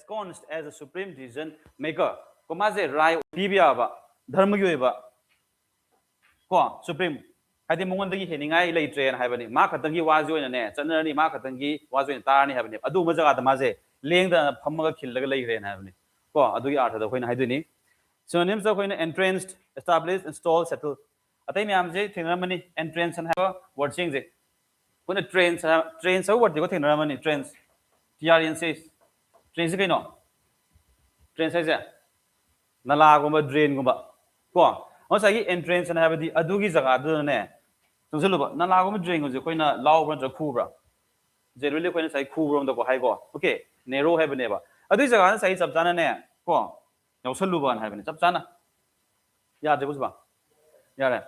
const as a supreme decision maker. Ko ma je rai pibia ba dharma gi ba ko supreme hadi mongon dagi heningai lei train haibani ma khatangi wa join ne chanani ma khatangi wa join tar ni haibani adu ma jaga da ma je leng da phamma khil laga lei ren haibani ko adu gi artha da khoina haiduni synonyms da khoina entrenched, established, installed, settled. Atai myam je thinramani entrenched and have word change je kuna trains word ko thinramani trains trn says trains kai no trains sai ja nala gumba drain gumba ko osagi entrance and have the adugi jaga du ne tungseluba nala gumba drain go je koina law bra ja khubra generally koina sai khubrom da ko hai ko okay narrow have ne ba adu jaga na sai chapchana ne ko yausaluba an have ne chapchana ya de busba ya re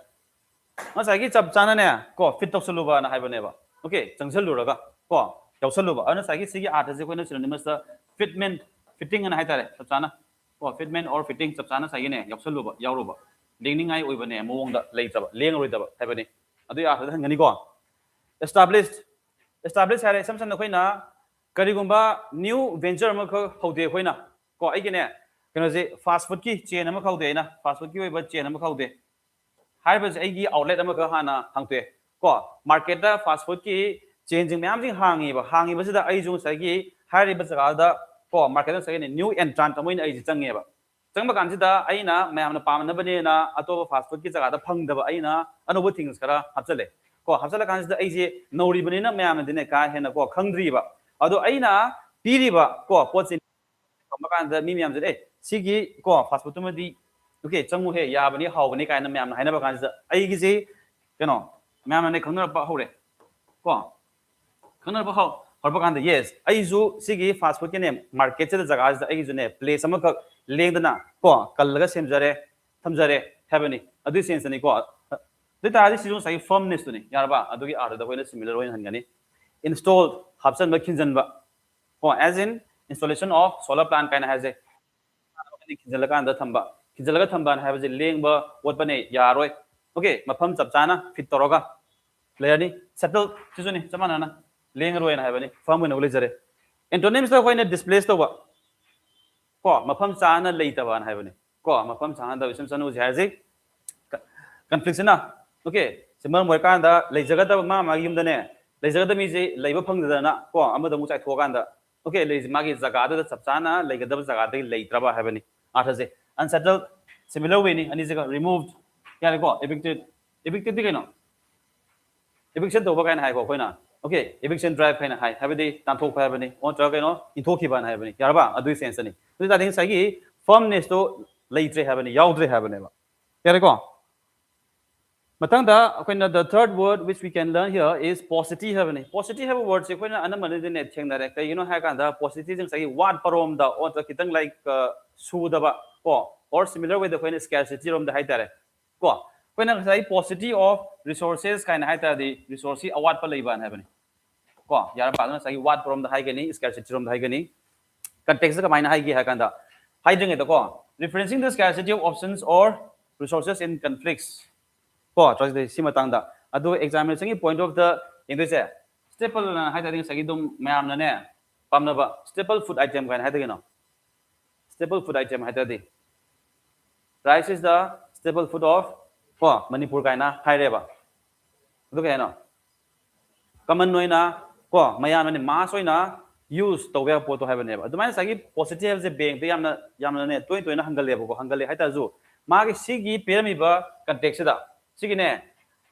osagi chapchana ne ko fit toksaluba na have ne ba okay changsaluraga ko yausaluba ana sagi sigi art je koina synonyms da fitment fitting and hai tare chapchana ko fitment or fitting chapchana sai ne yausaluba yauruba lingningai oibane mong da leitaba lengroi da haibani adu ya da ngani ko established hare samsan khoina karigumba new venture ma khaude khoina ko ai gene kano je fast food ki chain ma khaude na fast food ki oiba chain ma khaude haiba je ai gi outlet ma ka hana hangte ko market da fast food ki chain jing myam jing hangi ba sida ai jung sai gi hari ba jaga da ko market da sai ne new entrant amoin ai ji change ba changba kan sida aina mayam na pam na bane na ato fast food ki jaga da phang da ba aina anobu things kara hapchale ko hapchala kan sida ai je nori bane na mayam dine ka hena ko khangdri ba ado aina piri ba ko pochin kan da mi myam je sigi ko fast food ma di okay changmu he ya bani haw bani kai na mayam na haina ba kan sida ai gi je kano mayam na khangna ba hore ko khangna ba haw horba kan da yes ai ju sigi fast food ki ne market se da jaga da ai ju ne place ama ka lengdana ko kallaga semjare thamjare habani adu sense ni ko data adi sijung sai firmness tu ni yarba adu gi ar da hoina similar hoin hangani installed hapsan ba khinjan ba ko as in installation of solar plant kind has a khinjala kan da thamba khinjala ga thamba na have je lengba wot bane yaroi okay mafam chapchana fit toroga layani settle chizuni chamana na lengroi na habani firm na ule jare antonyms da hoina displace to ba ko mafam chana leitaba na habani ko mafam chana da wisam sanu jaje conflict na okay simar moi kan da leijaga da ma yum da ne leijaga da mi je leiba phang da na ko amada mu chai thokan da okay lei ma gi jaga da chapchana leiga da jaga da leitraba habani athaje unsettled similar way ni ani jaga removed ya ko evicted di kaino eviction to ba kaina hai ko koina okay eviction drive kaina hai habadi tan thok pha habani on tra kaino in thokhi ban habani yarba adu sense ni so that thing sai gi firmness to leitre habani yaudre habani ba yare ko matang da koina the third word which we can learn here is paucity habani paucity have a word se koina anamane de ne theng da kai ha kan da paucity jing sai what parom da on tra kitang like su da ba ko or similar with the koina scarcity rom da hai tare ko koina sai paucity of resources kaina hai ta di resource awat pa leiban habani ko yara pa na sai what parom da hai gani scarcity rom da hai gani context ka maina hai gi ha kan da hai jing da ko referencing the scarcity of options or resources in conflicts ko choice de simatang da adu examination ki point of the english staple na hai ta ding sagi dum mayam na ne pamna ba staple food item kan hai ta no staple food item hai ta di rice is the staple food of ko manipur kaina hai re ba adu ka no common noina ko mayam ne ma soina use to we po to have ne ba adu mai sagi positive je bank de yamna ne toin toina hangal le ko hangal le hai ta ju ma gi sigi permi ba context da sigi ne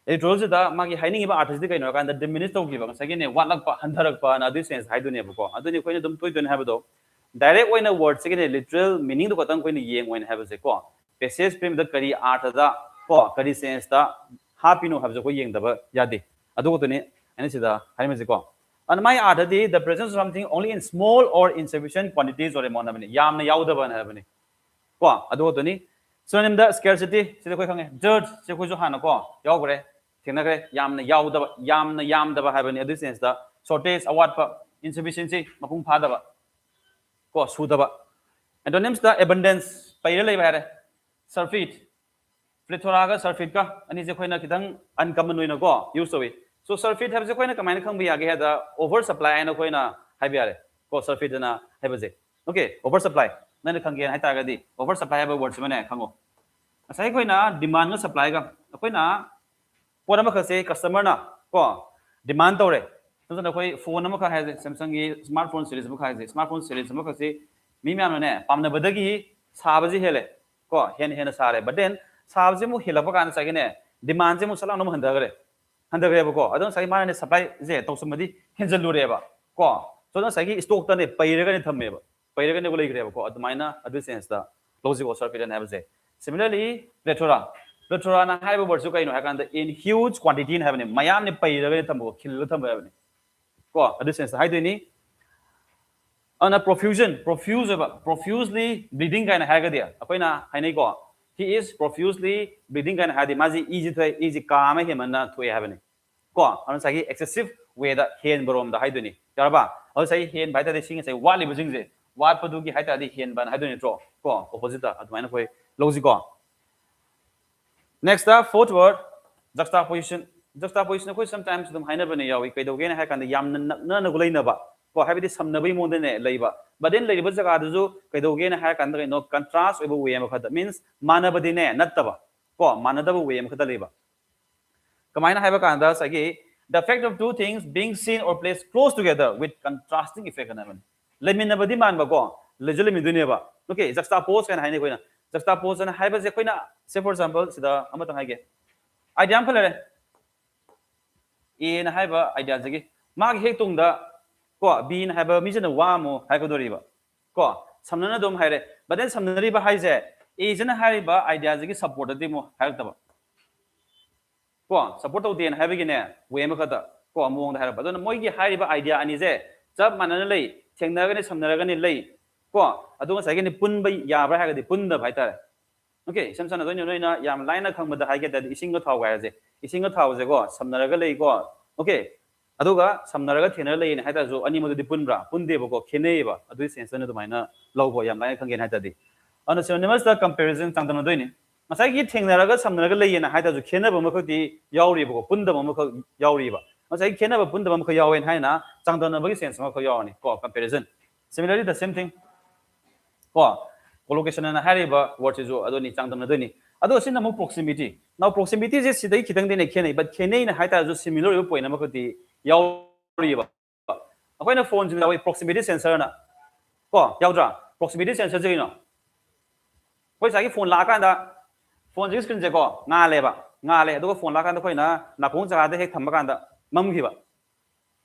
editorial da ma gi haining ba artist de kaino kan da diminish to gi ba sagi ne wat lak pa handarak pa na this sense hai du ne ba ko adu ni koina dum toin toina have do direct oina word sigi ne literal meaning do katang koina yeng oina have se ko passage prem da kari art da ko kari sense da hapino have ko yeng da ba yade adu ko to ne ani sida hai me se ko and my art the presence of something only in small or insufficient quantities or amount of yam na yauda ba na have ni ko adu ko to ni synonym da scarcity sida koi khange dirt se koi jo hana ko yaw gre thina gre yam na yam da ba have ni adu sense da shortage awat pa insufficiency mapung pha da ba ko su da ba antonyms da abundance paira lei ba re surfeit plethora ga surfeit ka ani je khoi na kidang uncommon noina ko use to it so surfeit have je khoi na kamai na khang bi ya ge da over supply na khoi na hai bi are ko surfeit na hai ba je okay over supply nana khang gen hai ta ga di over supply ba word se mane khango asai koi na demand ga supply ga koi na pon ma khase customer na ko demand tore so na koi phone ma kha hai Samsung gi smartphone series ma kha hai smartphone series ma khase mi myam ne pamna badagi sa ba ji hele ko hen sare but then sa ba ji mu hela ba kan sa gi ne demand je mu salang no handa gare ba ko adon sai ma ne supply je to samadi henjal lu re ba ko so na sai gi stock ta ne pai re ga ne thamme ba pai re ga ne ko lai gare ba ko admaina adu sense da logic or circuit have je similarly Editorial na hai ba word su kai no ha kan in huge quantity ne have ne mayam ne pai re ga ne thambo khil lu thambo have ne ko adu sense hai do ni ana profusely bleeding kind ha ga dia apoi na hai nei ko he is profusely bleeding kind ha di maji easy calm he man na thoi have ne ko ana sai excessive way da hen borom da hai do ni yarba au sai hen bai da de sing sai wat li bujing je wat padu gi hai ta di hen ban hai do ni tro ko opposite da admaina koi logic ko next fourth word juxtaposition koi sometimes dum haina bane yawi kai do ge na ha kan yam na gulai na ba ko habidi samnabai mo de ne leiba but then leiba jaga du kai do ge na ha kan no contrast over way ma khada means manabadi ne nattaba ko manadaba way ma khada leiba kamaina ha ba kan da sagi the effect of two things being seen or placed close together with contrasting effect na ban leminabadi man ba ko lejule mi dunia ba okay juxtapose kan haine koina juxtapose na ha ba je koina say for example sida amata haige idea am phale e na ha ba idea jagi ma ge hek tung da ko b na ha ba mi jena wa mo ha ko dori ba ko samna na dom haire but then samna ri ba hai je e jena ha ba idea jagi support de mo ha ta ba ko support to den ha ba gi ne we ma khata ko mo da ha ba don moi gi hai ba idea ani je jab manana lei thengna ga ne samna ga ne lei ko adu sa ge ne pun ba ya ba ha ga di pun da bai ta okay samsana do noi na yam line na khang ba da hai ge da ising ga thau ga je ising ga thau je ko samna ga lei ko okay aduga samna ga thena lei ne ha ta zo ani mo di pun bra pun de ba ko khene ba adu sense na do mai na lo ko yam line khang ge ha ta di ana synonymous da comparison tang da do ni masai gi thengna ga samna ga lei na ha ta zo khena ba ma kho di yaw ri ba ko pun da ma kho yaw ri ba masai khena ba pun da ma kho yaw en hai na tang da na ba gi sense ma kho yaw ni ko comparison similarly the same thing ko collocation na hari ba word is ado ni chang dam na do ni ado sin na mo proximity now proximity je sidai khitang de ne khenai but khenai na hai ta jo similar yo point na ma ko di yaw ri ba akoi na phone jing da wai proximity sensor na ko yaw dra proximity sensor je no koi sa gi phone la kan da phone ji screen je ko nga le ado ko phone la kan da koi na kong jaga de hek tham kan da mam gi ba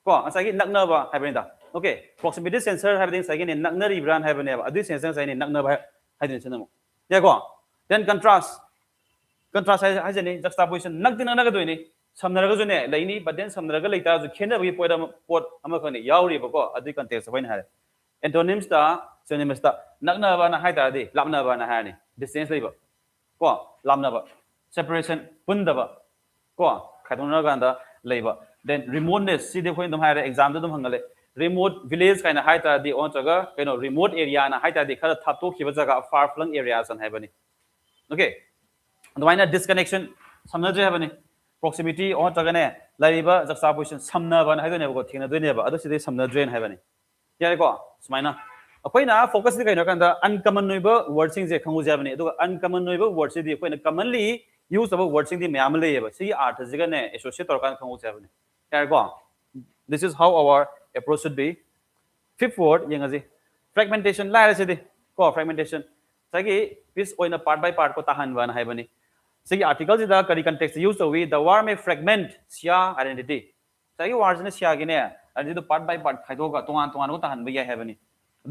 ko asa gi nak na ba hai ba da okay proximity sensor have things again in nakna ri brand have ne ba adu sensor sai ni nakna ba hai din chen mo ya ko then contrast hai je ni juxtaposition nak din na ga do ni samna ga jo ne lai ni but then samna ga lai ta jo khena bi pot ama ko ni yaw ri ba ko adu contextbai na ha antonyms da synonyms da nakna ba na hai ta di lamna ba na ha ni distance lai ba ko lamna ba separation pun da ba ko khaidong na ga da lai ba then remoteness si de point dum ha exam dum hangale remote village kind of high ta di on chaga remote area na high ta di khara thap to khiba jaga far flung areas an habani okay otherwise disconnection samna je habani proximity on chaga ne laiba juxtaposition samna ban haidone ba ko thina doine ba adu sidai samna drain habani yare ko sumaina akoina focus di kaino kanda uncommon noiba word sing je khangu jabani adu uncommon noiba word se di akoina commonly use of word sing di myam le ba si art jiga ne associate tor kan khangu jabani yare ko this is how our approach should be fifth word yengaji fragmentation la ra sidi ko fragmentation sagi this oina part by part ko tahan ban hai bani sigi article ji da kari context use to we the war may fragment sia identity sagi word ne sia gi ne and the part by part khai do ga tongan ko tahan ba ya hai bani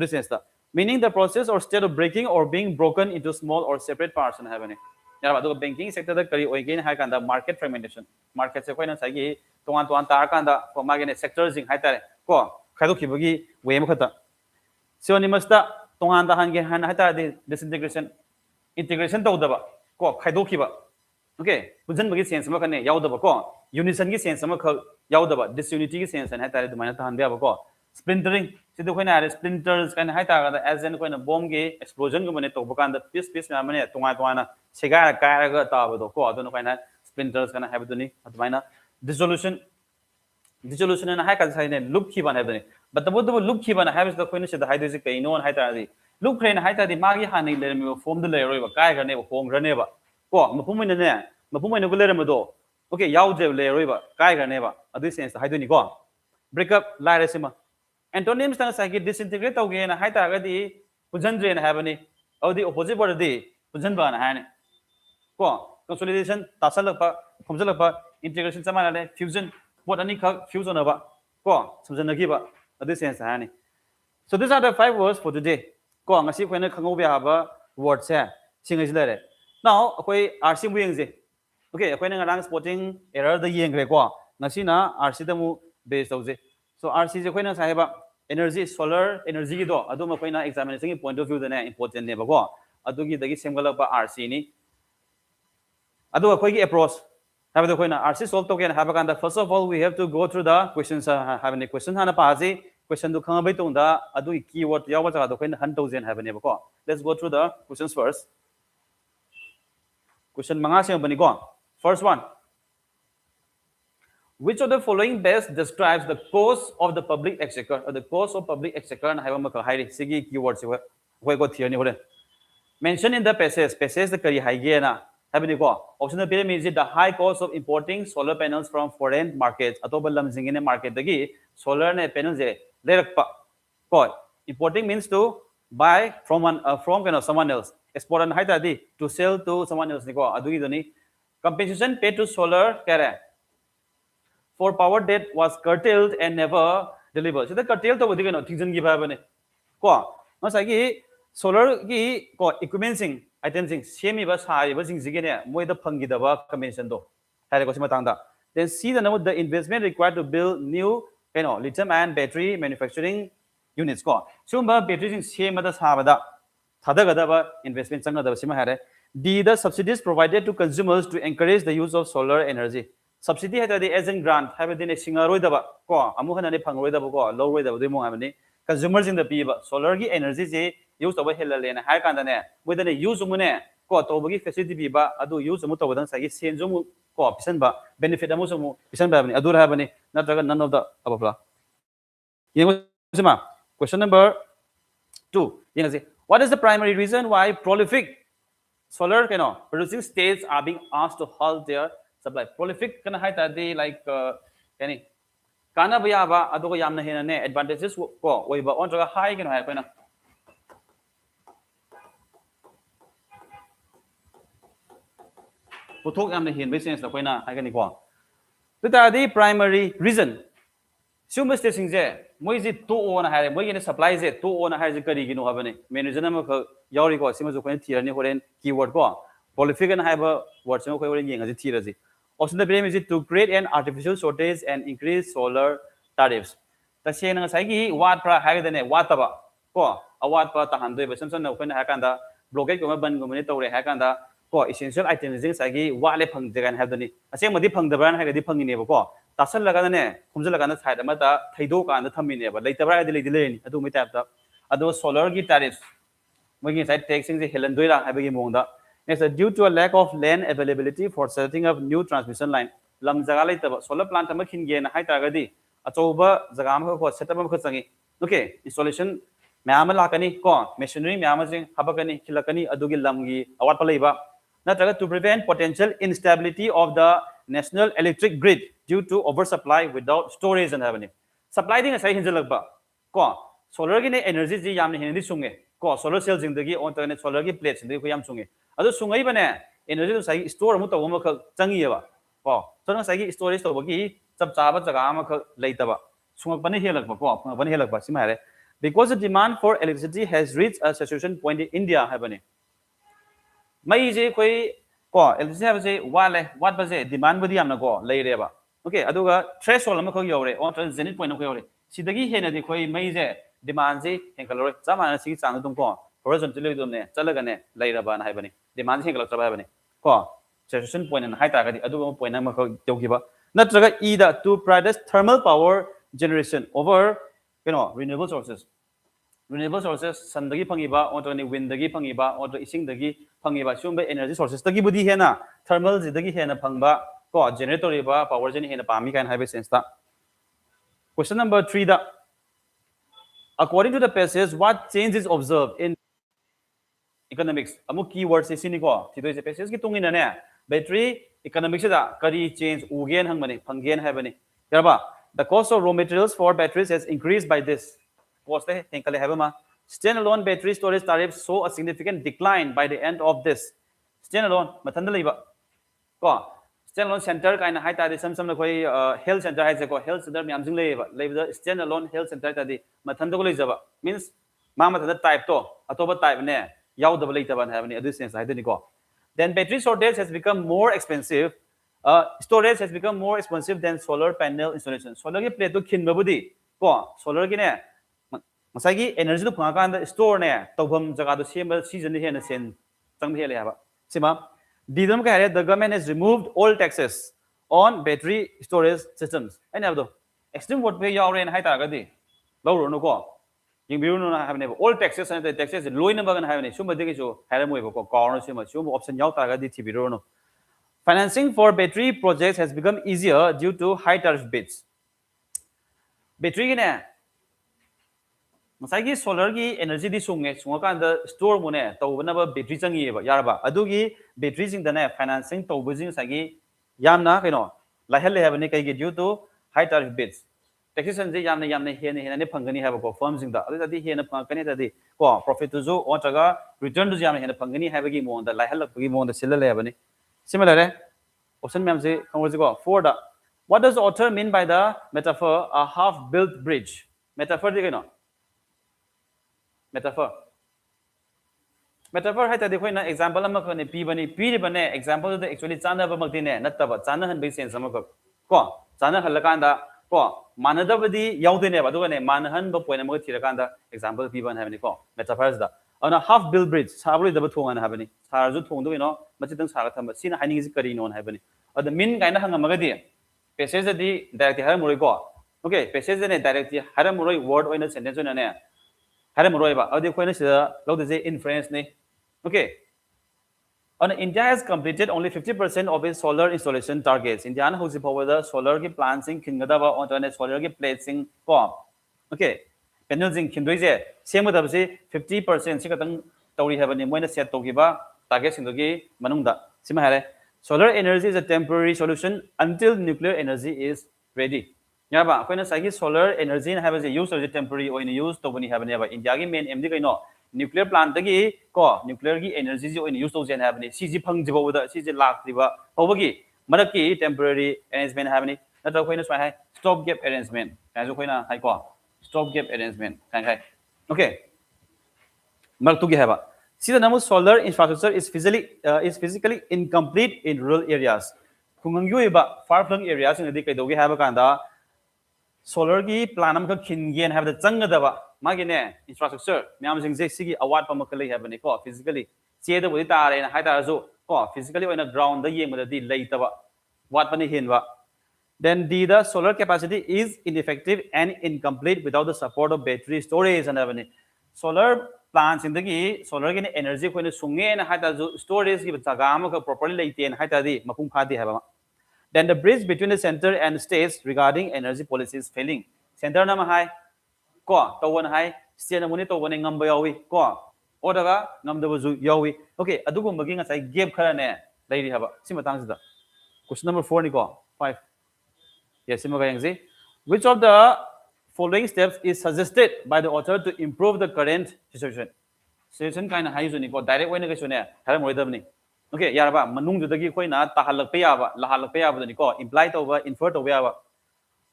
this is the meaning the process or state of breaking or being broken into small or separate parts and have any ya ba do banking sector da kari oi gain ha kan da market fragmentation market se koina sagi tongan tar kan da ko ma ge ne sectors jing hai tare ko khaido khibagi way ma khata synonymous da tongan da han ge han ha ta disintegration integration to da ba ko khaido khiba okay pujan bagi sense ma kan ne yaw da ba ko unison gi sense ma kha yaw da ba disunity gi sense ha ta de ma ta han ba ko splintering sidu koina are splinters kan ha ta ga as in koina bomb ge explosion gu mane to ba kan da piece ma mane tonga na sega ka ga ta ba do ko adu no koina splinters kan ha ba do ni atmaina dissolution na ha ka sai ne loop ki ban ha do ni but the look Kibana has the Queen said the hydrogen pay no one hydra. Look crane hydra the Magi Hani let me form the layer of Kai never home Reneva. Go, Mapumin in there, Mapumin Gulermado. Okay, Yao de layer Kai never. At this sense, the hydrogen go. Break up Larisima. Antonyms na sa disintegrate again, hydra the Pujandre and Havani, or the opposite word the Pujanba and Hani. Go, consolidation, Tasalapa, Comsalapa, integration, Samana, fusion, what any fusion over. Go, Suzanagiba, this sense, honey. So these are the 5 words for today. Go on, I see when I come over have words here. Sing is letter. Now, okay, RC wings. Okay, when I'm spotting error the yang go. Nasina, RC the move based of it. So RC is when I have energy, solar energy do. I don't know when I examining point of view the important never go. I do give the same color RC ni. I do a quick approach. Have the question RC solve token have a first of all we have to go through the questions have any question hana pazi question to come bit on the adu keyword yawa the question 100,000 have any ko. Let's go through the questions first. Question manga se bani ko. First one. Which of the following best describes the cost of the public exchequer or the cost of public exchequer and have a high sigi keywords we go here ni mention in the passage the kari hygiena option B means the high cost of importing solar panels from foreign markets. Atoba lamzingine market dagi solar ne panels importing means to buy from someone else. Export and haitadi to sell to someone else. Compensation paid to solar for power that was curtailed and never delivered. So the curtailed to things give have solar ki equipment items semi bus high was in Zigene, more the Pangidava convention though. Then see the note the investment required to build new lithium and battery manufacturing units. Sumba batteries in same as Havada. Tadagadava investment Sanga D the subsidies provided to consumers to encourage the use of solar energy. Subsidy had the agent grant have a singer Roidava, Amuhan Pangoidava, low Roidava, consumers in the Piba, solar energy use over Helen high candane with a use mune ko to facility biba adu use muto wadan sagi senjum ko pisanba benefit amusumu pisanba bani adu have ni nataga none of the above. Question number 2. What is the primary reason why prolific solar producing states are being asked to halt their supply? Prolific kana hai tadi like any kana bayaba adu ko yamna hinane advantages ko oiba on jaga high hai koina Potok am the hin business the Quena, I can equal. The primary reason. Summa station there, Moisi 2 on a high, Moy supplies it 2 on a high Karigino Havani, Menizanama Yoriko, Simas of Tiran, keyword go. Prolific and hyper, what's no querying as a tirazi. Also, the blame is it to create an artificial shortage and increase solar tariffs. The Siena Sagi, what pra higher than a wataba, go, a what part Tahando, but Simpson of Hakanda, blockade of Gomito Hakanda. Essential items sagi wale phang jagan have the asem madi phang the brand have the phang in ko tasal laga ne kumjal laga na side amata thaido ka na thami ne ba later bra de le adu mi tap ta adu solar gi tariffs mogi side taxing the helen doira have gi mongda next due to a lack of land availability for setting up new transmission line lam jaga laita solar plant ma khin ge na hai ta ga di achoba jaga ma ko set up ma changi okay installation myam la kani ko machinery myam jing habakani khilakani adu gi lam gi awat pa leiba to prevent potential instability of the national electric grid due to oversupply without storage and having supply thing asai hinjalakba ko solar gi energy ji yamne hindi sunge ko solar cells jingdagi on to solar gi plates jingdagi ko yam sunge adu sungai bane energy to sai store mu to ma khak changi ba ko so sai gi storage to bagi chap chaba jaga ma khak leitaba sungak bane helakba ko bane helakba simare because the demand for electricity has reached a saturation point in India having May je koi ko electricity have say what was it demand budi amna ko lay reba okay aduga threshold ma ko yore on zenith point ko yore sidagi hena di koi mai je demand je henkalore chamana si chang dum ko horizontally dum ne chalaga ne lay reba na haibani demand henkalok chaba haibani ko saturation point na hai ta ga di aduga point na ma ko yogiba natraga either to prioritize thermal power generation over renewable sources renewable sources sandagi phangiba or windagi phangiba or isingdagi phangiba sumba energy sources tagi budi hena thermal jidagi hena phangba ko generator ba power gen hena pami kan have sense ta question number 3 da according to the passage, what change is observed in economics? Amuk keywords is siniko. Tito is passage ki tungin na battery economics da kari change ugen hang mani phangen hai bani. Yarba the cost of raw materials for batteries has increased by this. Cost hai henkale hai ma. Standalone battery storage tariffs saw a significant decline by the end of this. Standalone mathanda leiba. Ko standalone center kaina hai ta de sam na koi health center hai ko health center myam jing leiba standalone health center ta de mathanda ko leijaba means ma mathanda type to atoba type ne yaudaba leitaban ha bani adu sense hai de ko. Then battery storage has become more expensive. Storage has become more expensive than solar panel installation. Solar ki plate to khin babudi ko solar ki ne masagi energy to phanga kan store ne tawbam jaga do sema season he na sen tang he le ha ba sima didam ka the government has removed all taxes on battery storage systems and have do extreme what pay yaw ren hai ta ga di lo ro no ko ying biru no have ne all taxes and the taxes loin na ba gan have ne sum ba de ki so ha mo ko ko no sima sum option yaw ta ga di thi biru no. Financing for battery projects has become easier due to high tariff bids. Battery ki ne masagi solar ki energy di sunge sunga kan da store mo ne to na ba battery changi ba yar ba adu ki battery sing da ne financing to bu jing sagi yamna kaino la hel le have ne kai gi due to high tariff bids. Taxation ji yamna he ne phangani have ko firm sing da adu di he na phangani da di ko profit to zo o taga return to yamna he na phangani have gi mo da la hel gi mo da sil le have ne. Similarly, option ma'am say for the what does the author mean by the metaphor a half-built bridge? Metaphor di no? Metaphor. Metaphor hai ta dekho na example ama ko ne pi bane example the actually chana ba magdi ne natta ba chana han be sense ama ko chana hal kan da ko manada badi yaude ne ba do ne manhan ba point ama thira kan da example pi ban ha ne ko metaphors da on a half-built bridge sabri da ba thong an ha bani sar ju thong do no machitang sar thamba sina haning is kari non ha bani the min kind of hangamaga passage the directly haramuroi go. Okay, passage ne directly haramuroi word or in a sentence on an haramuroi ba. Or the point is low to say inference ne. Okay. On India has completed only 50% of its solar installation targets. India who's over the solar plants in Kingadaba on the solar placing form. Okay. Panels in Kinduize, same with the 50% Sikatang Tori have an when set Togiba, targets in the gay Manunda. Simahare. Solar energy is a temporary solution until nuclear energy is ready. Yaba, when a solar energy has a use as a temporary or in use to when you have never in Yagi main MD no nuclear plant the ko nuclear energy in use to have any CG Pung with the CG Lak River Ovagi Maraki temporary arrangement have any that's a when stop gap arrangement as a when I call stop gap arrangement. Okay. Martugi have. See, the number solar infrastructure is physically incomplete in rural areas. Far-flung areas in the Kaidogi have a kanda solar ki planam ka kingian have the Zangadava, Magine infrastructure, Miamsing Zexi, a watt pamakali have an eco physically. See the Wita and Haitazo, physically on the ground the yam with the later what money hinva. Then the solar capacity is ineffective and incomplete without the support of battery storage and avenue. Solar plants in the solar energy when the sunge and hata storage give tagama properly late and hata di mapung khadi have. Then the bridge between the center and states regarding energy policy is failing. Center nama high ko to one high state muni to one ngam yawi ko odaga ngam dabu yawi. Okay, adugum baging as I gave karane lady have simatang da. Question number 4 ni ko 5. Yes, which of the following steps is suggested by the author to improve the current situation? Situation kind of high direct way negative. Okay, yaraba manung dudagi koi na tahalak payaba, lahalak payaba niko, implied over, inferred over.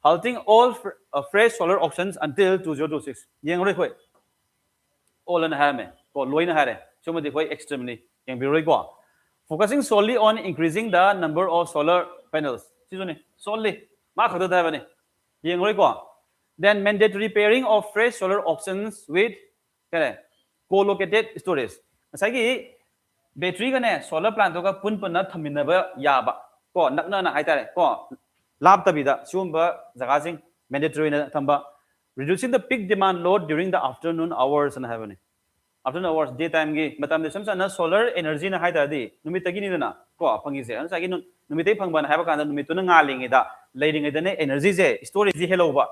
Halting all fresh solar auctions until 2026. Yang roi all in hame, or loin hare, so much extremely yang be focusing solely on increasing the number of solar panels. Solely. Then mandatory pairing of fresh solar options with co-located storage. Masagi battery ka solar plant ka pun na thaminaba yaba ko nakna na haitare ko lab tabida sumba jagasing mandatory na thamba reducing the peak demand load during the afternoon hours and have afternoon hours daytime gi matam de samsa na solar energy na haita di numitagi ni na ko phangi se an sagi numitai phangban haiba kan numitu na ngaling ida leading ida ne energy je storage hello ba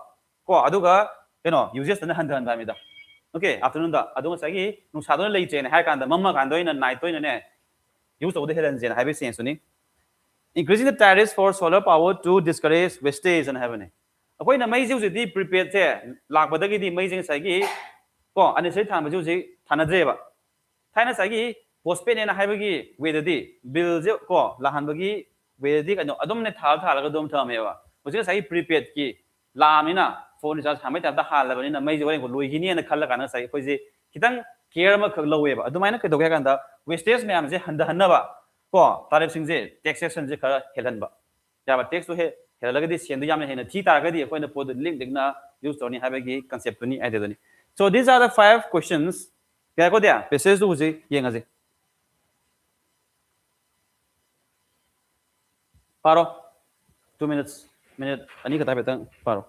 ko aduga keno uses na han han da okay afternoon da adung sa gi nung sa don lei chen hai kan da mamma kan doina night toina ne use of the heaven chen hai be sense ni increasing the tariffs for solar power to discourage wastage and heaven akoi na mai ju di prepared che lak ba da gi di mai jing sa gi ko ani sai than ba ju ji thana je ba thaina sa gi postpaid ne na hai ba gi we da di bill je ko la han ba gi we di ka no adum ne thal thal ga dom thame ba mo ji sa gi prepared ki lam ni na phone recharge hamai ta da hal la ba ni na mai je ko loi gi ni na khal la ka na sa ko ji kitang care ma khak lowe ba adumai na ka do ga kan da wastage me am je handa hanna ba ko tariff sing je taxation je khara helan ba ya ba tax to he helaga di sen du yam he na thi tar ga di ko na pod link ding na use to ni ha ba gi concept ni ai de ni so these are the 5 questions kya ko dia passage du je yenga je paro 2 minute ani ka ta betang paro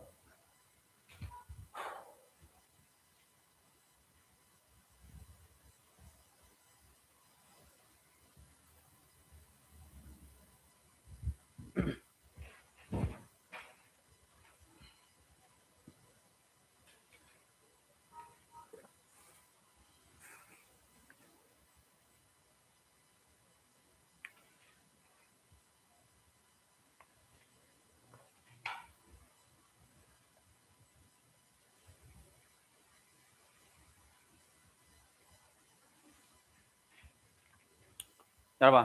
yarba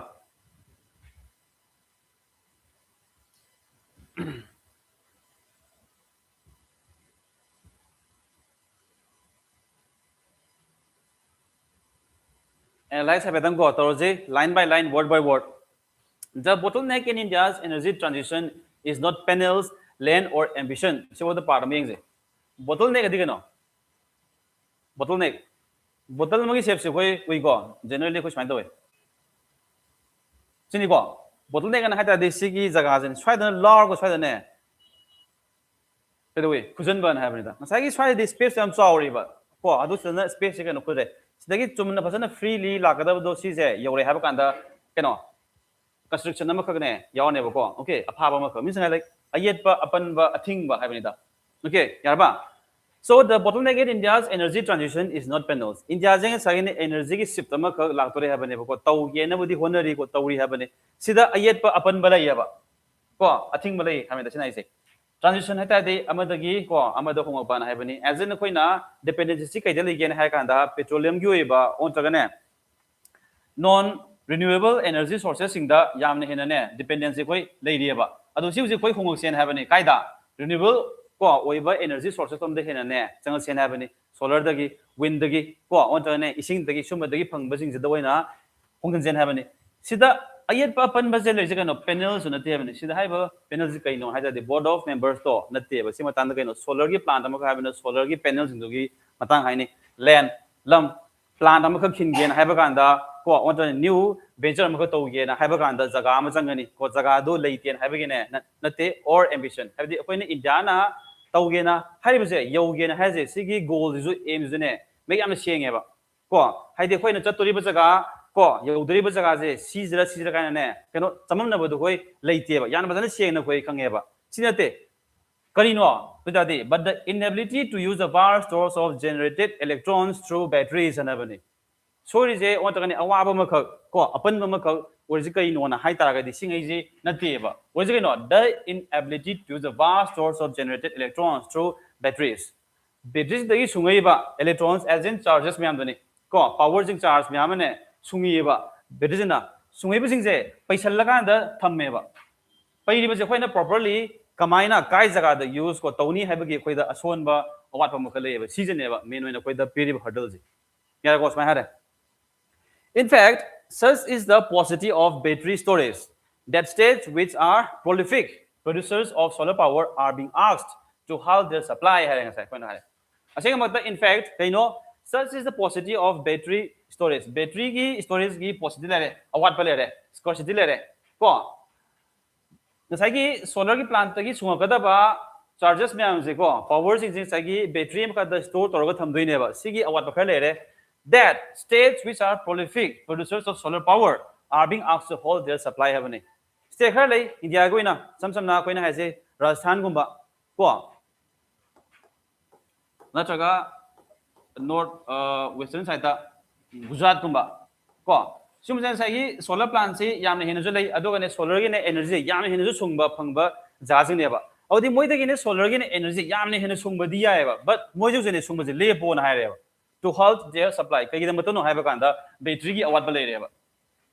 analyze ha betang ko to je line by line word by word the bottleneck in India's energy transition is not panels land or ambition so the part aming je bottleneck adi kano bottleneck bottle magi shape se koi ui ko generally ko smai do chini ko bottleneck na hata de sigi jaga jen swai da lar ko swai da ne pe do we kujan ban ha bani da sai gi swai de space am sorry ba ko adu sana space ke no ko de sidagi chumna phasana freely lakada do si je yore ha ba kan da keno construction nama khak ne yaw ne ba ko okay apha ba ma kha min sanga like ayet ba apan ba athing ba ha bani da okay yar ba so the bottleneck in India's energy transition is not panels India jeng sagin energy ki shift ma khak lak tore ha bani ba ko taw ye na budi honari ko tawri ha bani sida ayet ba apan ba lai ya ba ko athing ba lai ha me da sinai se transition hata de amadagi ko amada khong ba na ha bani as in koina dependency kai de gen ha kan da petroleum gi oi ba on taga ne non renewable energy sources sing da yamne hena ne dependency koi lei ri ba adu si koi khong sen ha bani kai da renewable ko oi ba energy sources tom de hena ne chang sen ha bani solar dagi wind dagi ko on taga ne ising dagi sum dagi phang ba sing je da oina khong sen ha bani sida ayet pa pan ba je le je kano panels na te bani sida hai ba panels kai no hai da the board of members to na te ba sima tan da kai no solar gi plant ma ka bani solar gi panels du gi matang hai ni land lam plant ma ka khin gen hai ba kan da ko on the new venture ma ka to ge na hai ba kan da jaga ma chang ni ko jaga do lei ten hai ba gi ne na te or ambition hai di koi ne India na to ge na hai ba je yo ge na hai je sigi goal ju aim ju ne me yam sieng e ba ko hai di koi na chatori ba jaga ko yaudri ba jaga je sijra kana ne keno chamam na bodu koi leite ba yan ba na sieng na koi khange ba sinate kari no budadi but the inability to use a vast source of generated electrons through batteries and abani sorry je on takani awa ba ma khak ko apan ba ma khak orji kai no na hai tara ga di singai je na te ba orji kai no the inability to use a vast source of generated electrons through batteries batteries dagi sungai ba electrons as in charges me am dani ko power jing charge me am ne sungi ba battery na sungai ba sing je paisal la kan da thamme ba pai ri ba je khoina properly kamaina kai jaga da use ko tawni hai ba gi khoi da ason ba awat pa ma khale ba season ne ba main oina khoi da peri hurdle ji ya ko smai hare in fact such is the paucity of battery storage that states which are prolific producers of solar power are being asked to halt their supply hai ngai khoina hare asing ma in fact kai no such is the paucity of battery storage battery ki storage ki paucity le awat pa le scarcity le ko nasagi solar ki plant ki sunga kada ba charges me am je ko power sing sagi battery ma kada store tor ga tham doi ne ba sigi awat pa khale that states which are prolific producers of solar power are being asked to hold their supply have ni state khale India ko ina sam na ko ina ha je Rajasthan gumba ko नत्रगा north western side दा गुजरात कुंबा को सिमजन साइगी solar plant से यामने हेनजु लई अदोगने solar गे ने energy यामने हेनजु सुंगबा फंगबा जाजिनेबा Audi मोइदे गे ने solar गे ने energy यामने हेन सुंगबदी याएबा but मोइजु जे ने सुंगबजे लेपो ना हायरेबा टू होल्ड देयर सप्लाई कगिदा मतनो हायबा कांदा बैटरी गी अवात बलेरेबा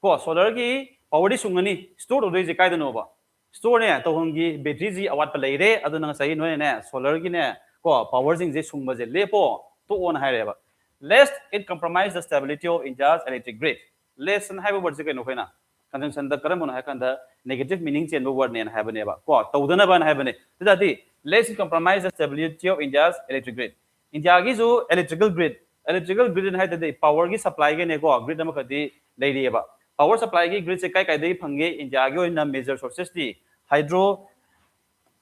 को सोलर की पावर दी सुंगनी स्टोर हो जे कायदनोबा स्टोर ने तो होंगी बैटरी जी अवात बलेरे अदुना सही नो ने सोलर की ने को पावर जिंग जे सुंगबजे लेपो तो own हायरेबा lest it compromise the stability of India's electric grid less and have word se kaino khoina conjunction da karam na kan da negative meaning chen word ne have ne ba ko tawdana ban have ne tadi lest it compromise the stability of India's electric grid India gi jo electrical grid hai da power gi supply ge ne ko grid ma khadi lai ri ba power supply gi grid se kai kai dai phange India gi oina major sources di hydro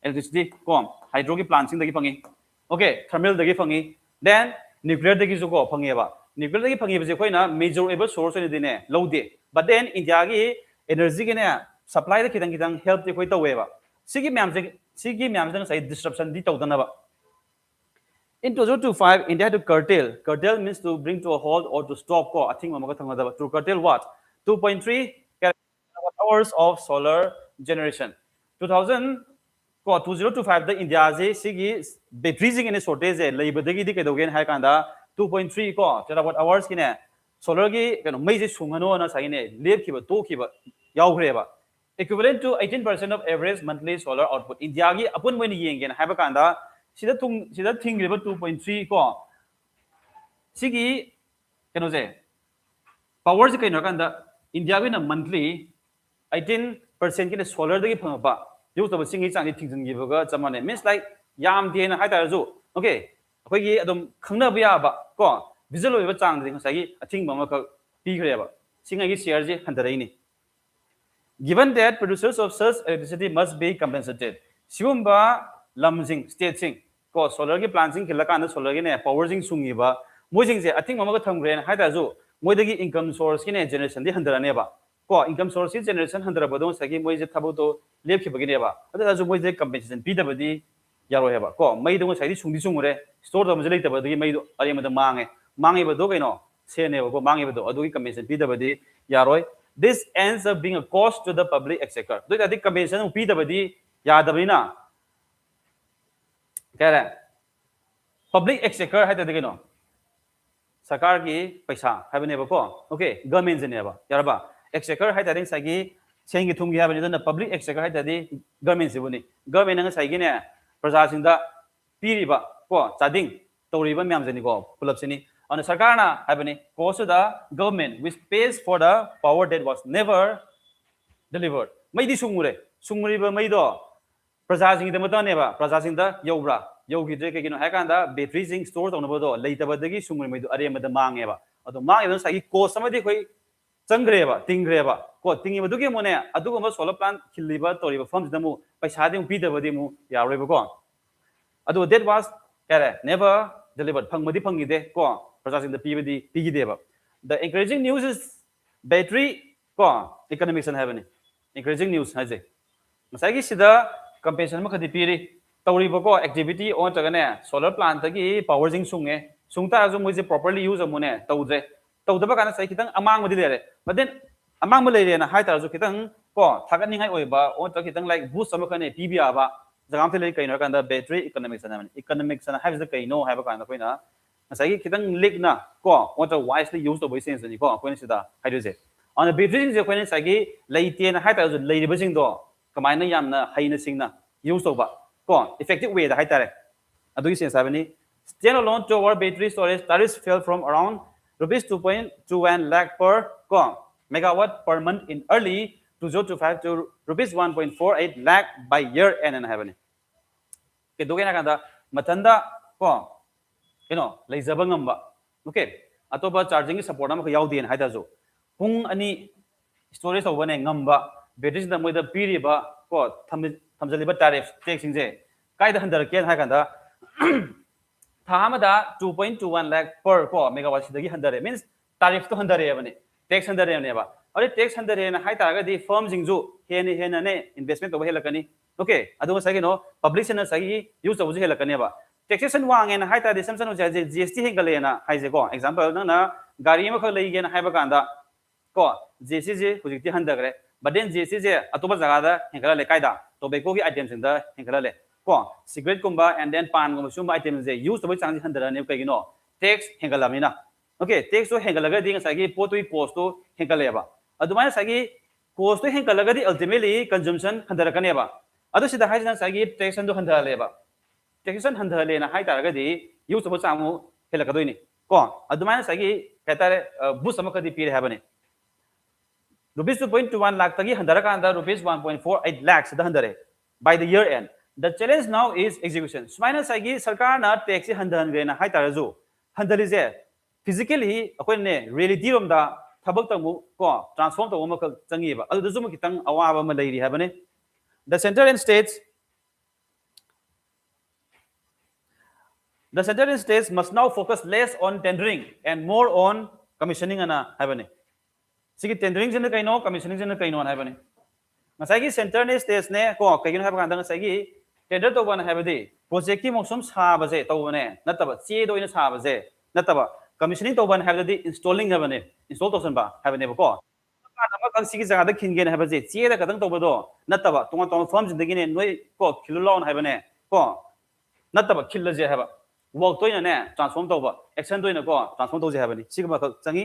electricity ko hydro gi plant sing da gi phangi okay thermal da gi phangi then nuclear dagi jo ko phangeba nuclear dagi phangi bje khoina major able source ni dine lode but then India gi energy gi ne supply da kitang help de khoi taweba sigi myam jang sai disruption di tawdana ba in 2025 India had to curtail means to bring to a halt or to stop ko I think mama thanga da to curtail what 2.3 hours of solar generation 2000 को 2025 the India J सिगी battery जिंग ने shortage है लेबदगी दि केदोगेन हाय कांदा 2.3 को terawatt hours किने solar की कनो मई जे सुंगनो ना साइने लेबखिबा तोखिबा यावग्रेबा equivalent to 18% of average monthly solar output India की अपन मोइन येंगेन हायबा कांदा सिदा थिंगरिबा 2.3 को सिगी कनो जे पावर जे कइनो कांदा इंडिया की ना मंथली 18% की solar दगी फंगबा use the single chang thing give ga chamane means like yam de na hai ta ju okay akhoi gi adum khangna ba ya ba ko visual oi ba chang de sai gi athing ba ma ka pi khre ba singai gi share ji handarai ni given that producers of such electricity must be compensated sium ba lamjing state sing ko solar gi plant sing khila kan solar gi ne power sing sungi ba moi sing je athing ma ka tham gre na hai ta ju moi de gi income source ki ne generation di handara ne ba को income source generation handara badon sagi moi je thabo to lepki bagine ba ada ju moi je compensation pi da badi yaro heba ko mai do sai di sungdi sungure store do ma leita badi mai do ari ma da mangi ba do kaino se ne ba ko mangi ba do adu gi compensation pi da badi yaro this ends up being a cost to the public exchequer do da di compensation pi da badi ya da bina kare public exchequer hai da kaino sarkar gi paisa hai bane ba ko okay government je ne ba yaraba exchequer hai tading sagi sengi thumgi ha bani na public exchequer hai tadi government se buni government nga sagi ne praja sing da piri ba ko chading tori ba myam jani ko pulap sini on sarkar na hai bani cost to the government which pays for the power that was never delivered mai di sunguri ba mai do praja sing da mata ne ba praja sing da yobra yogi je ke kino ha kan da battery sing store tong na ba do leita ba dagi sunguri mai do are ma da mange ba ado mange ba sagi cost samadi khoi चंग्रेबा तिंग्रेबा को तिंगिबा दुगे मोने अदुगुम solar plant खिलिबा तोरिबा firms दमु पैसा दे पीदबदि मु यारोइबा को अदु दैट वाज करे नेवर डिलीवर्ड फंगमदि फंगिदे को प्रजासिंग द पीबदि पीगिदेबा the encouraging news is battery को इकोनॉमिक्स एंड हेवन एनकरेजिंग न्यूज हाजे मसागी सिदा कंपेंसेशन मखदि पीरि तोरिबा को एक्टिविटी ऑन तगने सोलर प्लांट तगी पावर जिंग सुंगे सुंगता जो मुजे प्रॉपर्ली यूज अमुने तौदे तौदबा काना sai kitang amang madi lere but then amang mo lere na hai tar ju kitang ko thagan ningai oiba on to kitang like boost sama kane pbia ba jagam thele kaino kan da battery economics na have the kaino have kan da koina sai kitang lik na ko on to wisely use the voice sense ni ko koina sida hydrogen on the battery je koina sai gi leite na hai tar ju leiriba sing do kamai na yam na haina sing na use to ba ko effective way da hai tare adu gi sense abani stand alone toward battery storage tariffs fell from around rupees 2.21 lakh per megawatt per month in early 2025 to rupees 1.48 lakh by year end and heaven ke dogena kanda mathanda ko leizaba ngamba okay atoba charging support am yaudi en haida jo pung ani storage obane ngamba battery da moida piriba ko thamjaliba tariff tax singje kaida handar ken ha kanda Thamada 2.21 lakh per ko megawatt sidagi handare means tariff to handare bane tax handare ne ba ore tax handare na hai taraga di firm jingju hena ne investment to helakani okay adu sagi no public na sagi use to helakani ba taxation wang and high tide assumption of GST hingalena haizeko example na gari ma khali gen haiba kanda ko GST je hujikti handagre but then GST je atoba jaga da hingala le kaida tobacco ki items in da hingala le ko cigarette kumba and then pan kumba sumba items je use to chang handara ne kai gino tax hingala mina okay tax to hingala ga ding sagi potui post to hingala ba adumai sagi cost to hingala ga di ultimately consumption handara kane ba adu sida haijana sagi taxation to handara le ba taxation handale na hai taraga di use to chamu helaka doini ko adumai sagi ketare boost amaka di pire habane rupees 2.21 lakh tagi handara kanda rupees 1.48 lakhs the handare by the year end the challenge now is execution smaina sagi sarkar na tax handan ge na hai tarazu handali je physically akoi ne reality rom da thabak tamu ko transform to ma changi ba adu zu mu kitang awa ba ma leiri habane the center and states The center and states must now focus less on tendering and more on commissioning ana habane. Sigi tendering jena kaino commissioning jena kaino ana habane. Masagi center and states ne ko kaino hab kanda sagi tender to ban habade project ki moksum sa baje to bane nataba che do ina sa baje nataba commissioning to ban habade installing habane install to san ba habane ko nama kang sigi jaga da kingen habaje che da kadang to bodo nataba tunga tong form jindagi ne noi ko khilulon habane ko nataba khillaje haba work to ne transform to ba action to ne ko transform to je habani sigma ka changi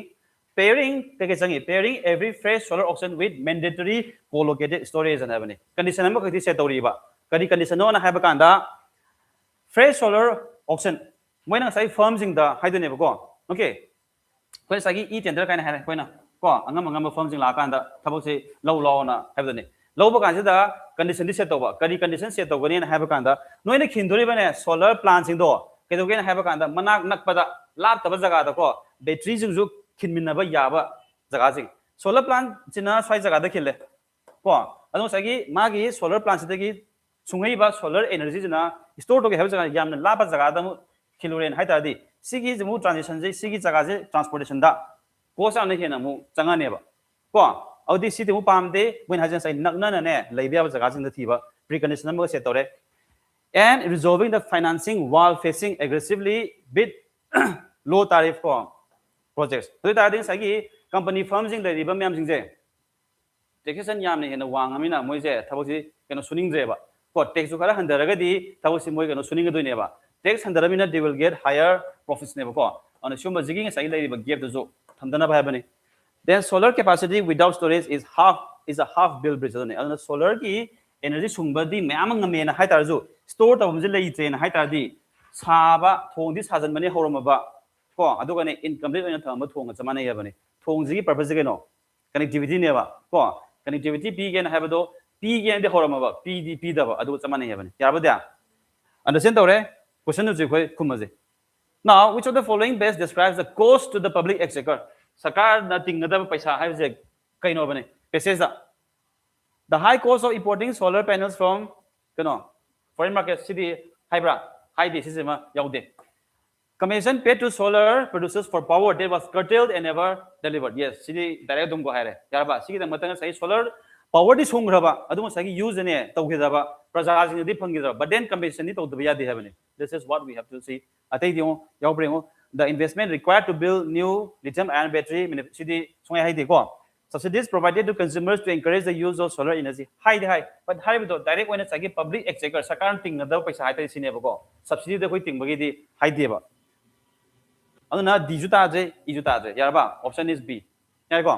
pairing ke changi pairing every fresh solar auction with mandatory co-located storage and habani condition am ka ti set to ri ba kadi condition no na haba kanda fresh solar auction moina sai firm jing da haidu ne ba ko okay ko sagi e tender kaina ha ko na ko angam firm jing la kanda thabok se lo na haidu ne lo ba kan da condition di set to ba kadi condition set to ne na haba kanda noina khindori ba ne solar plant sing do kedogen haiba kanda manak nakpada lab taba jaga da ko battery jing ju khinminna ba yaba jaga jing solar plant china swai jaga da khille ko adu sagi magi solar plant sidagi sungai ba solar energy jina store to ge haiba jaga yamna laba jaga da mu khiluren haita di sigi jimu transition je sigi jaga je transportation da ko sa ne hena mu changa ne ba ko audi siti mu pamde when hajan sai nakna ne leibya ba jaga jing da thiba precondition ma set tore and resolving the financing while facing aggressively bid low tariff projects. So that is sagi company firms in the riba myam sing je taxation yam ne hena wang amina moi je thabosi keno suning je ba ko tax su kara handaraga di thabosi moi keno suning do ne ba tax handaramina they will get higher profits ne ba ko on shuma jiging sagi lai ba gap do thamdana ba bane then solar capacity without storage is a half build bridge ne and solar ki energy sungba di myam ngame na hai tar ju store to bumje lei train hai tar di saba thong di sajan mane horoma ba ko aduga ne incomplete oina thamba thong cha mane ya bane thong ji purpose ge no connectivity ne ba ko connectivity p ge na ha ba do p ge de horoma ba p da ba adu cha mane ya bane ya ba da understand tore question ju khoi khumaje now which of the following best describes the cost to the public exchequer sarkar na tingada paisa ha je kaino bane passage da the high cost of importing solar panels from foreign market city hybrid high this ma yaude commission paid to solar producers for power that was curtailed and never delivered yes city direct dum go haire yarba sigi da matang sai solar power di sungraba adum sagi use ne tawgidaba praja jing di phangidaba but then commission ni tawdaba ya di habane this is what we have to see atai di yaubrengo the investment required to build new lithium ion battery city songai hai di ko subsidies provided to consumers to encourage the use of solar energy high but high direct when it's again public exchequer sarkar ting na da paisa hai ta sine ba ko subsidy da koi ting bagi di high de ba aduna di juta je yarba option is b yar ko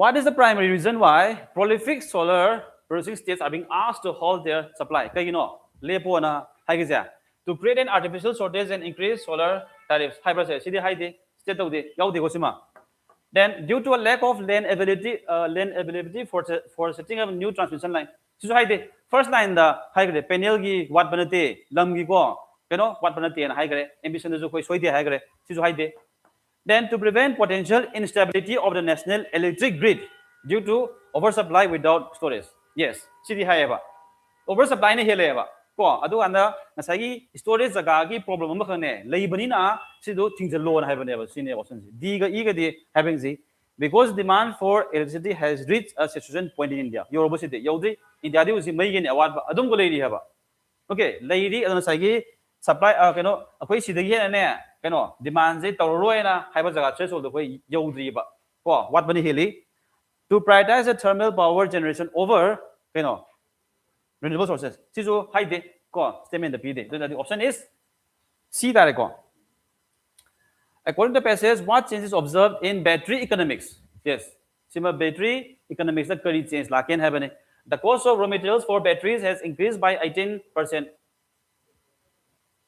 what is the primary reason why prolific solar producing states are being asked to halt their supply kai lepo na hai ge ja to create an artificial shortage and increase solar tariffs high price city high de state to de yau de ko sima then due to a lack of land availability for setting up a new transmission line sisu hai de first line da hai gre panel gi wat banate lam gi ko wat banate na hai gre ambition jo koi soi de hai gre sisu hai de then to prevent potential instability of the national electric grid due to oversupply without storage yes sidi hai ba oversupply ne hele ba ko adu anda nasagi storage jaga gi problem ma khane leibani na sidu thingjalo na haibane ba sine option d ga e ga di having z because demand for electricity has reached a saturation point in India your obviously yaudi India di usi mai gen award ba adum ko leiri haba Okay, lady adon sai supply kano akoi sidagi ne kano demand je toroi na haiba jaga threshold akoi yodri ba ko what bani heli to prioritize the thermal power generation over kano renewable sources. Sisu high de ko statement the p de. The option is C direct ko. According to the passage, what changes observed in battery economics? Yes, similar battery economics the current change like in happen. The cost of raw materials for batteries has increased by 18%.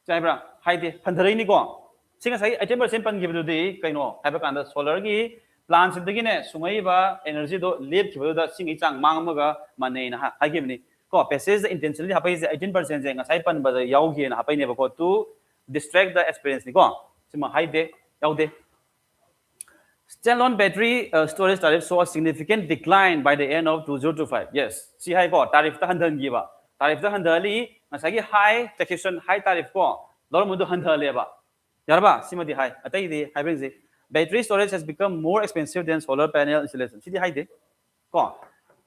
Chai bra high de handharai ni ko. Singa sai 18% pan give the kaino have a solar gi plants in the gine sungai ba energy do leap ki da singi chang mang maga mane na ha give ni ko passage intentionally hapai 18% je ngasai pan ba yau gi na hapai ne ba ko to distract the aspirants ni ko. Sima high de yau de. Standalone battery storage tariff saw a significant decline by the end of 2025. Yes, see high ko tariff ta handan gi ba. Tariff ta handali ngasai high taxation high tariff ko lor mudu handale ba. Yarba simadi high atai di high brings battery storage has become more expensive than solar panel installation. See the high de ko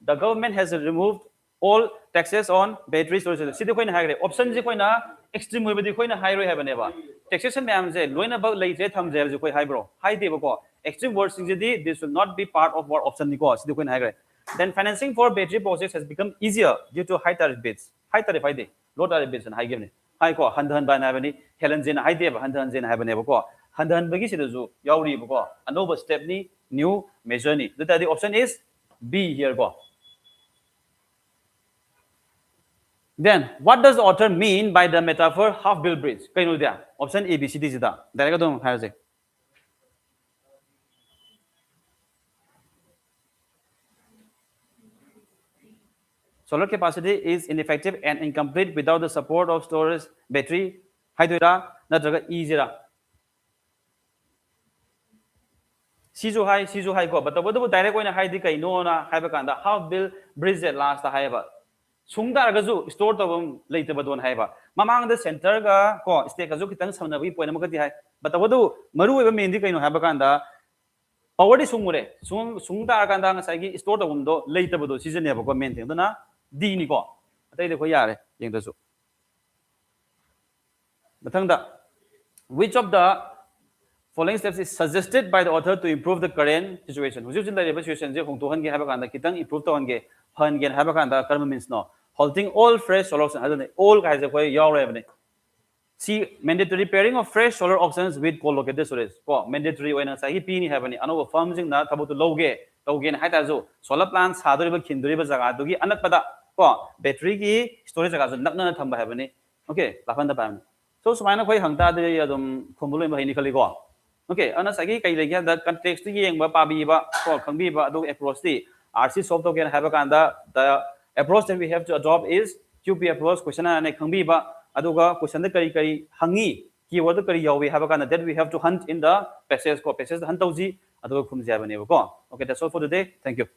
the government has removed all taxes on battery storage. See the coin high option je coin na extreme way di coin high rate have neba taxation ma'am je loina ba lay je tham je koi high bro high de ba ko extreme words di this will not be part of our option ni ko see the coin high. Then financing for battery projects has become easier due to high tariff bids. High tariff high de low tariff bids and high given high ko handan ba na bani helen jin high de ba handan jin have neba ko handan bagi sida ju yauri ba ko another step ni new measure ni the option is B here ko. Then what does the author mean by the metaphor half built bridge? Kaino dia option A B C D sida direct dong hai je. Solar capacity is ineffective and incomplete without the support of storage battery. Hydra natraga easier. Sizu high ko but the direct one high the kaino na have kanda half built bridge at last the high ba. Sungda gazu store to later but one high ba. Mamang the center ga ko stay gazu kitang samna bi point makati high. But the wadu maru eba mendi kaino have kanda power di sungure sungda kanda ngasai store to do later but season ne ba ko main thing na D ni ko atai de ko yare yeng da su. Mathangda which of the following steps is suggested by the author to improve the current situation? Which is in the situation je hong to han ge have kanda kitang improve to han ge have kanda karma means no halting all fresh solar auctions all guys ko yaw re bane. See mandatory pairing of fresh solar auctions with co-located storage ko mandatory oina sahi pi ni have ani ano firm jing na thabu to loge togen hai ta jo solar plants sadori ba khindori ba jaga dugi anak pada ko battery ki storage jaga jo nakna thamba have ani okay lapan da pam so sumaina khoi hangta de adum khomuloi ba hini khali ko okay ana sagi kai le the context to yeng ba pa bi ba ko khangbi ba adu approach ti RC solve to can have a kanda the approach that we have to adopt is QP approach question and khangbi ba aduga question the kari hangi keyword kari yawi have a kanda that we have to hunt in the passage ko passage hunt tauji aduga khum ja bane ko okay that's all for today thank you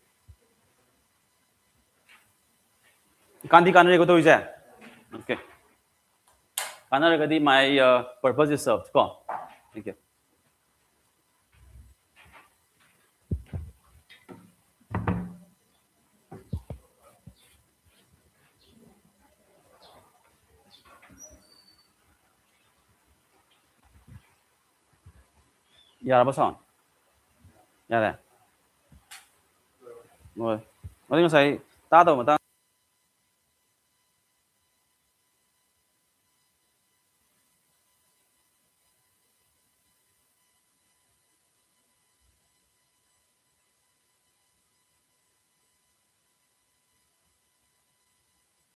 kandi kanare ko to is okay kanare gadi my purpose is served ko thank you yaraba son yare rồi. Nói tiếng Sài ta đâu mà ta